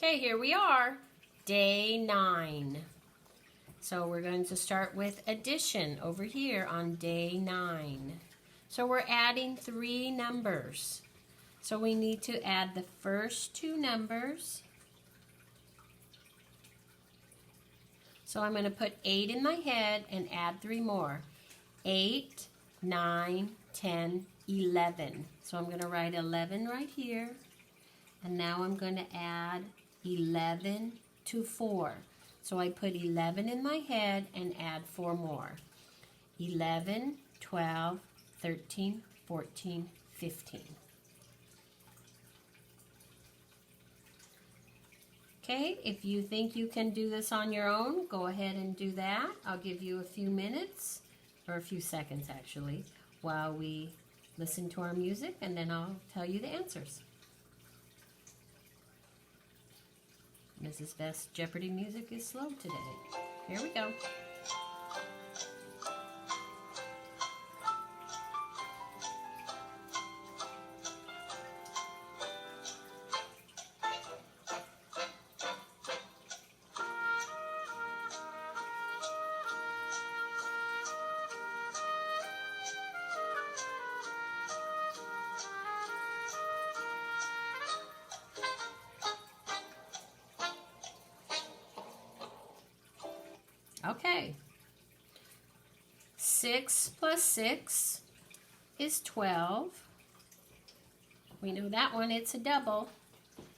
Okay, here we are, day 9. So we're going to start with addition over here on day 9. So we're adding 3 numbers. So we need to add the first 2 numbers. So I'm going to put 8 in my head and add 3 more. 8, 9, 10, 11. So I'm going to write 11 right here. And now I'm going to add 11 to 4. So I put 11 in my head and add 4 more. 11, 12, 13, 14, 15. Okay, if you think you can do this on your own, go ahead and do that. I'll give you a few minutes, or a few seconds actually, while we listen to our music, and then I'll tell you the answers. Mrs. Best's Jeopardy music is slow today. Here we go. Okay, 6 plus 6 is 12. We know that one, it's a double.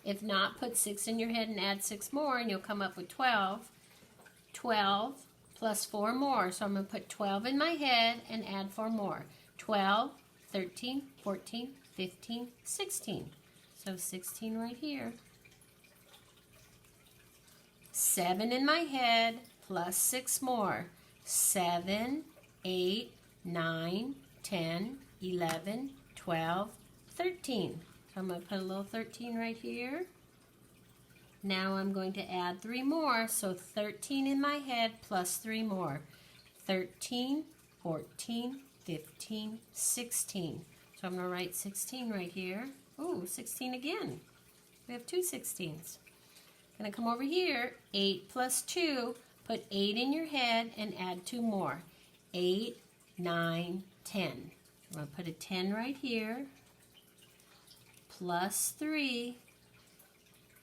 If not, put 6 in your head and add 6 more and you'll come up with 12. 12 plus 4 more, so I'm going to put 12 in my head and add 4 more. 12, 13, 14, 15, 16. So 16 right here. 7 in my head plus 6 more. 7, 8, 9, 10, 11, 12, 13. So I'm going to put a little 13 right here. Now I'm going to add 3 more. So 13 in my head plus 3 more. 13, 14, 15, 16. So I'm going to write 16 right here. Ooh, 16 again. We have 2 16s. Going to come over here, 8 plus 2, put 8 in your head and add 2 more. 8, 9, 10. I'm going to put a 10 right here, plus 3,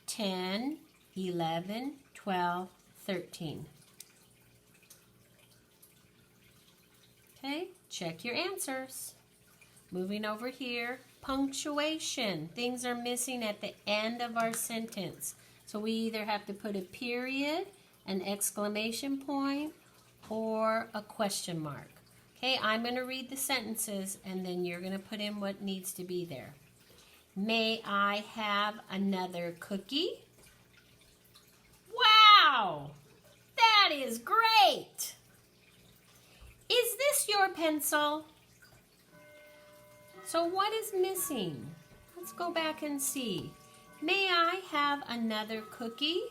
10, 11, 12, 13. Okay, check your answers. Moving over here, punctuation. Things are missing at the end of our sentence. So we either have to put a period, an exclamation point, or a question mark. Okay, I'm going to read the sentences and then you're going to put in what needs to be there. May I have another cookie? Wow! That is great! Is this your pencil? So what is missing? Let's go back and see. May I have another cookie?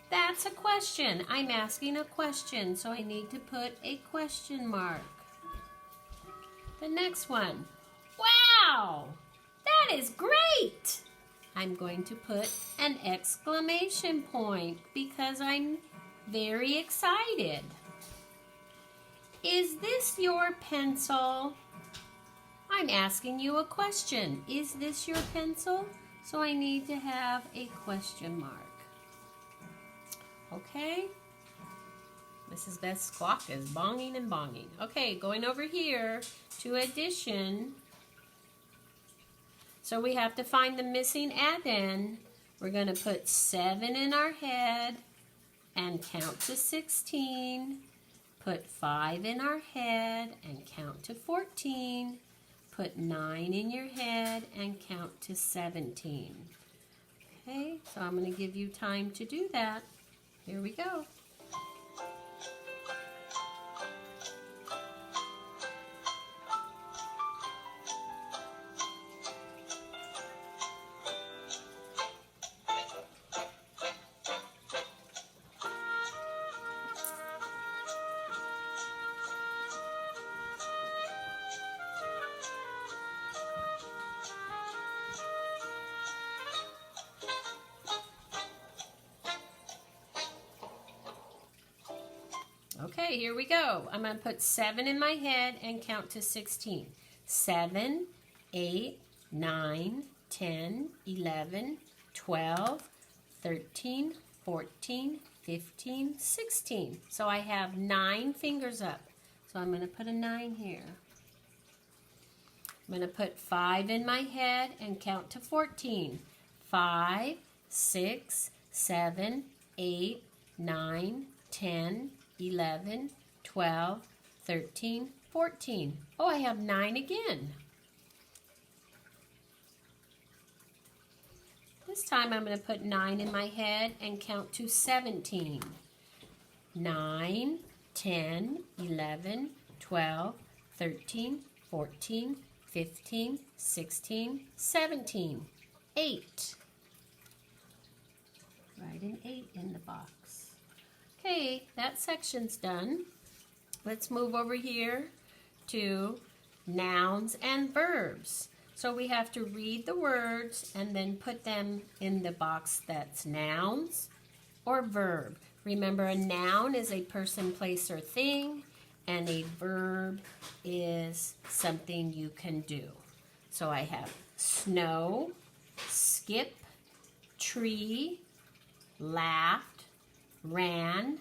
That's a question. I'm asking a question, so I need to put a question mark. The next one. Wow! That is great! I'm going to put an exclamation point because I'm very excited. Is this your pencil? I'm asking you a question. Is this your pencil? So I need to have a question mark. Okay? Mrs. Best's squawk is bonging and bonging. Okay, going over here to addition. So we have to find the missing add-in. We're going to put 7 in our head and count to 16. Put 5 in our head and count to 14. Put 9 in your head and count to 17. Okay, so I'm going to give you time to do that. Here we go. Okay, here we go. I'm going to put 7 in my head and count to 16. 7, 8, 9, 10, 11, 12, 13, 14, 15, 16. So I have 9 fingers up. So I'm going to put a 9 here. I'm going to put 5 in my head and count to 14. 5, 6, 7, 8, 9, 10, 11, 12, 13, 14. Oh, I have 9 again. This time I'm going to put 9 in my head and count to 17. 9, 10, 11, 12, 13, 14, 15, 16, 17, 8. Write an 8 in the box. Okay, that section's done. Let's move over here to nouns and verbs. So we have to read the words and then put them in the box that's nouns or verb. Remember, a noun is a person, place, or thing, and a verb is something you can do. So I have snow, skip, tree, laughed, ran,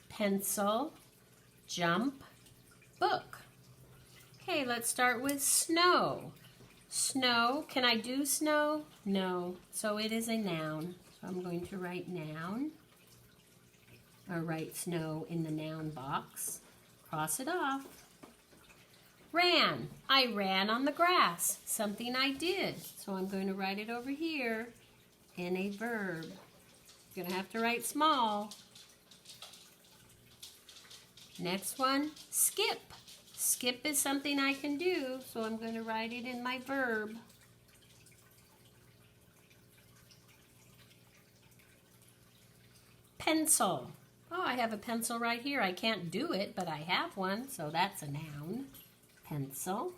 pencil, jump, book. Okay, let's start with snow. Snow, can I do snow? No, so it is a noun. So I'm going to write noun, or write snow in the noun box. Cross it off. Ran, I ran on the grass, something I did. So I'm going to write it over here in a verb. You're going to have to write small. Next one, skip. Skip is something I can do, so I'm going to write it in my verb. Pencil. Oh, I have a pencil right here. I can't do it, but I have one, so that's a noun. Pencil.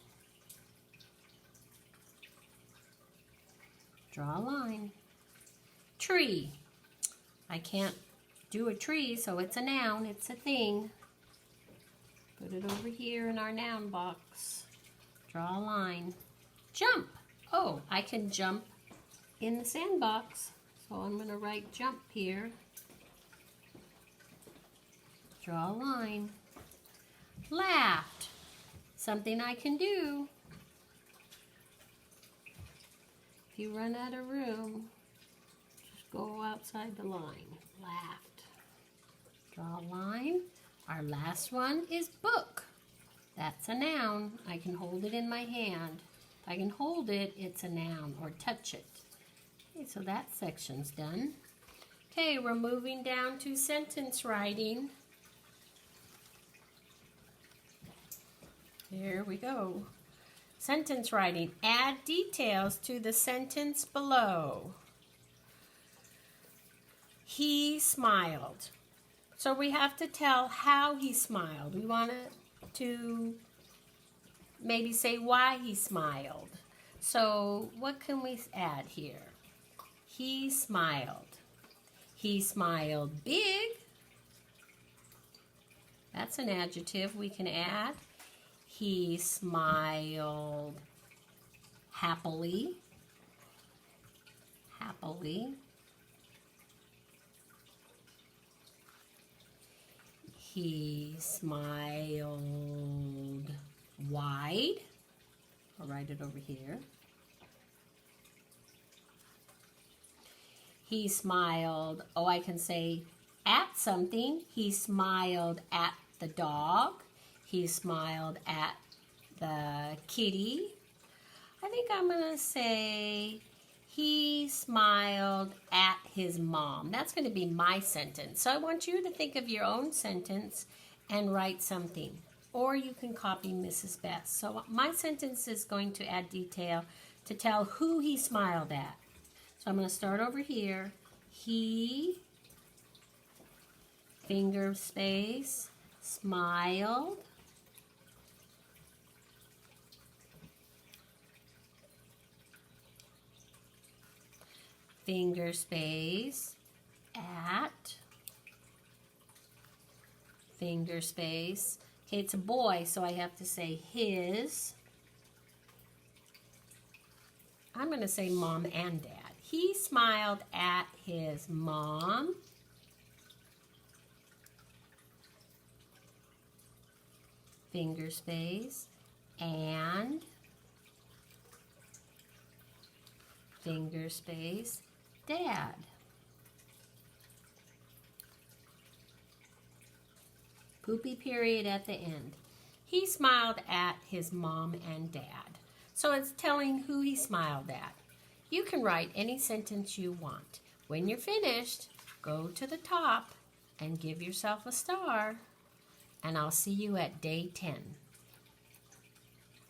Draw a line. Tree. I can't do a tree, so it's a noun. It's a thing. Put it over here in our noun box. Draw a line. Jump. Oh, I can jump in the sandbox. So I'm going to write jump here. Draw a line. Laughed. Something I can do. If you run out of room, just go outside the line. Laughed. Draw a line. Our last one is book. That's a noun. I can hold it in my hand. If I can hold it, it's a noun, or touch it. Okay, so that section's done. Okay, we're moving down to sentence writing. Here we go. Sentence writing. Add details to the sentence below. He smiled. So we have to tell how he smiled. We want to maybe say why he smiled. So what can we add here? He smiled. He smiled big. That's an adjective we can add. He smiled happily. Happily. He smiled wide. I'll write it over here. He smiled, oh, I can say at something. He smiled at the dog. He smiled at the kitty. I think I'm going to say he smiled at his mom. That's going to be my sentence. So I want you to think of your own sentence and write something. Or you can copy Mrs. Best. So my sentence is going to add detail to tell who he smiled at. So I'm going to start over here. He, finger space, smiled. Finger space, at, finger space. Okay, it's a boy, so I have to say his. I'm going to say mom and dad. He smiled at his mom. Finger space. And finger space, dad. Poopy period at the end. He smiled at his mom and dad. So it's telling who he smiled at. You can write any sentence you want. When you're finished, go to the top and give yourself a star. And I'll see you at day 10.